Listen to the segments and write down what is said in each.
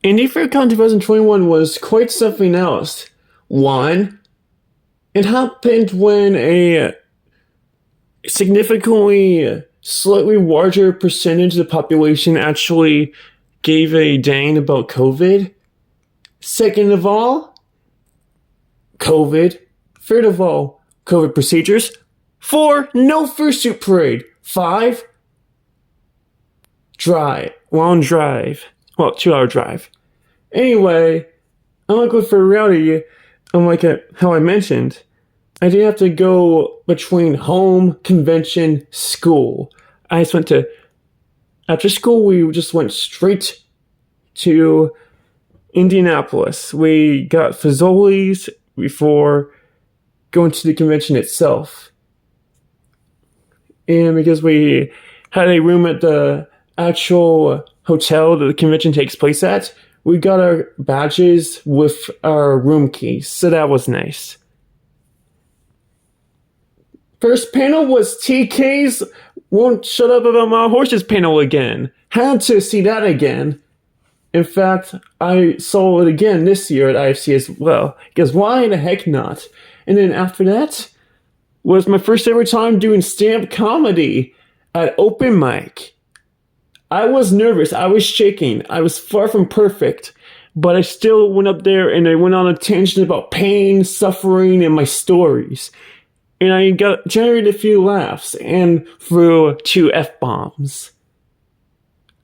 IndieFairCon 2021 was quite something else. One, it happened when a significantly slightly larger percentage of the population actually gave a dang about COVID. Second of all, COVID. Third of all, COVID procedures. 4, no fursuit parade. 5, long drive. Well, 2-hour drive. Anyway, I'm like for reality, how I mentioned, I didn't have to go between home, convention, school. After school, we just went straight to Indianapolis. We got Fazoli's before going to the convention itself. And because we had a room at the actual hotel that the convention takes place at, we got our badges with our room keys, so that was nice. First panel was TK's Won't Shut Up About My Horses panel again. Had to see that again. In fact, I saw it again this year at iFC as well, because why the heck not? And then after that was my first ever time doing stand-up comedy at open mic. I was nervous, I was shaking, I was far from perfect, but I still went up there and I went on a tangent about pain, suffering, and my stories. And I generated a few laughs and threw 2 F-bombs.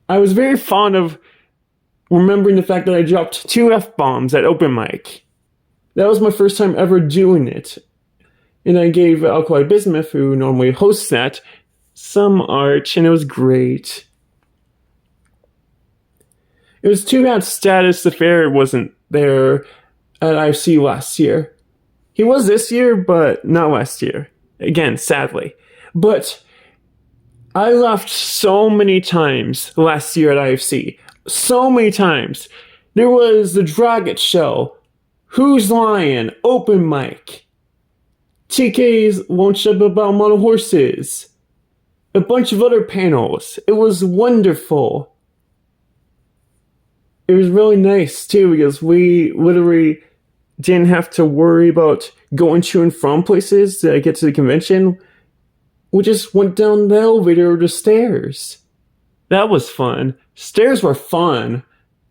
I was very fond of remembering the fact that I dropped 2 F-bombs at open mic. That was my first time ever doing it. And I gave Alkali Bismuth, who normally hosts that, some art, and it was great. It was too bad Status the Fair wasn't there at IFC last year. He was this year, but not last year. Again, sadly. But I laughed so many times last year at IFC. So many times. There was the Dragot Show, Who's Lying, open mic, TK's Won't Shut Up About Model Horses, a bunch of other panels. It was wonderful. It was really nice too, because we literally didn't have to worry about going to and from places to get to the convention. We just went down the elevator or the stairs. That was fun. Stairs were fun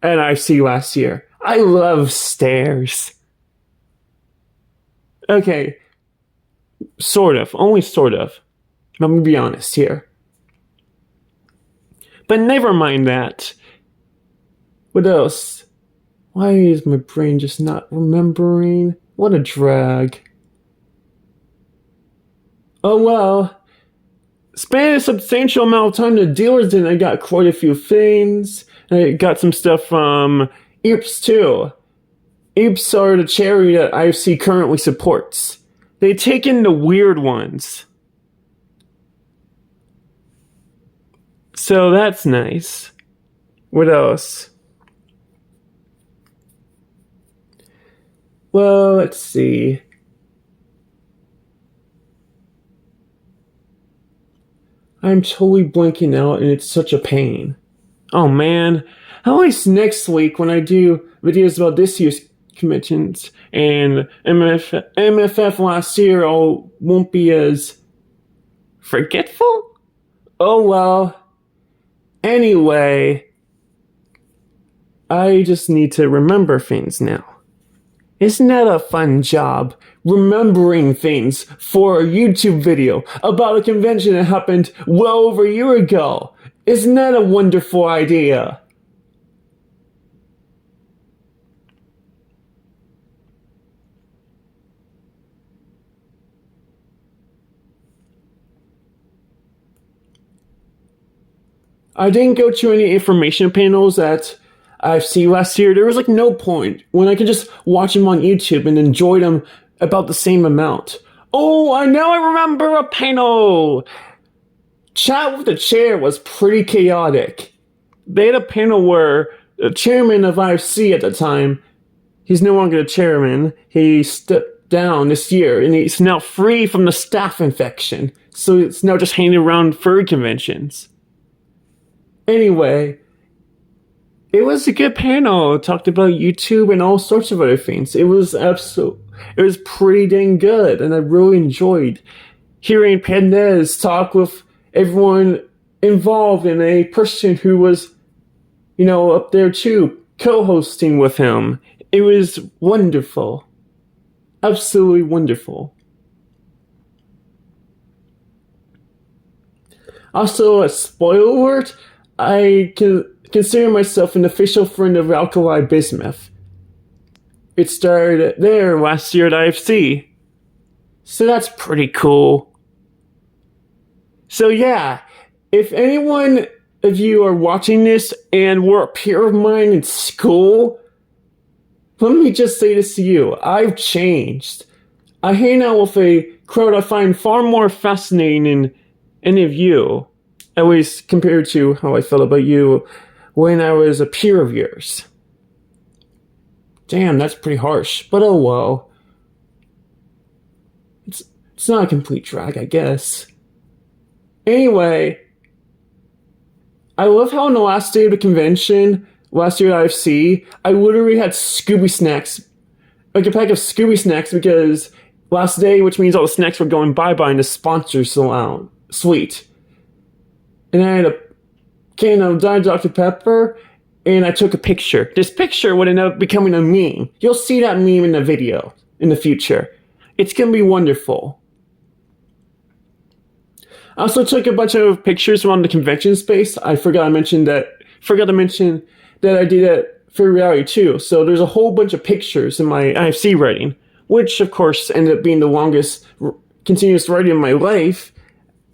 at IC last year. I love stairs. Okay. Sort of. Only sort of. I'm gonna be honest here. But never mind that. What else? Why is my brain just not remembering? What a drag. Oh well. Spent a substantial amount of time to dealers and I got quite a few things. I got some stuff from IPS too. IPS are the charity that IFC currently supports. They take in the weird ones. So that's nice. What else? Well, let's see. I'm totally blanking out and it's such a pain. Oh man. At least next week when I do videos about this year's conventions and MFF last year, I won't be as forgetful? Oh well. Anyway, I just need to remember things now. Isn't that a fun job? Remembering things for a YouTube video about a convention that happened well over a year ago. Isn't that a wonderful idea? I didn't go to any information panels at IFC last year. There was no point when I could just watch them on YouTube and enjoy them about the same amount. Oh, I remember a panel! Chat with the Chair was pretty chaotic. They had a panel where the chairman of IFC at the time, he's no longer the chairman, he stepped down this year and he's now free from the staph infection. So it's now just hanging around furry conventions. Anyway, It was a good panel. It talked about YouTube and all sorts of other things. It was pretty dang good, and I really enjoyed hearing Pandez talk with everyone involved and a person who was, up there too, co-hosting with him. It was wonderful. Absolutely wonderful. Also, a spoiler alert, I consider myself an official friend of Alkali Bismuth. It started there last year at iFC. So that's pretty cool. So yeah, if anyone of you are watching this and were a peer of mine in school, let me just say this to you. I've changed. I hang out with a crowd I find far more fascinating than any of you, at least compared to how I felt about you when I was a peer of yours. Damn, that's pretty harsh, but oh well. It's not a complete drag, I guess. Anyway, I love how on the last day of the convention, last year at IFC, I literally had Scooby snacks, like a pack of Scooby snacks, because last day, which means all the snacks were going bye-bye in the sponsor suite. And I had a can of Diet Dr. Pepper, and I took a picture. This picture would end up becoming a meme. You'll see that meme in the video in the future. It's gonna be wonderful. I also took a bunch of pictures around the convention space. I forgot to mention that I did that for reality too. So there's a whole bunch of pictures in my IFC writing, which of course ended up being the longest continuous writing in my life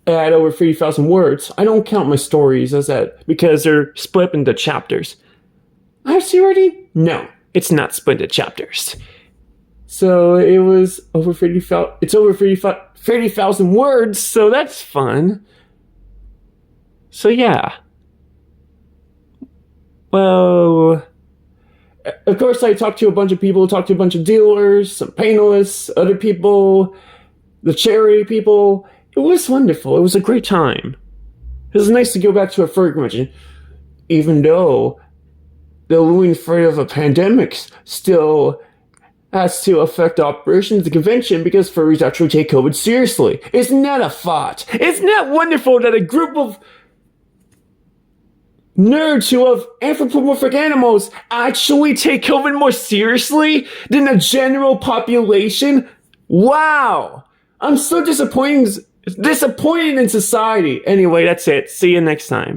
at over 30,000 words. I don't count my stories as that because they're split into chapters. IFC writing? No, it's not split into chapters. So it was over 30,000. It's over 30,000 words, so that's fun. So yeah. Well, of course I talked to a bunch of people, talked to a bunch of dealers, some panelists, other people, the charity people. It was wonderful. It was a great time. It was nice to go back to a fur convention, even though the looming threat of a pandemic still has to affect operations of the convention because furries actually take COVID seriously. Isn't that a thought? Isn't that wonderful that a group of nerds who have anthropomorphic animals actually take COVID more seriously than the general population? Wow! I'm so disappointed in society. Anyway, that's it. See you next time.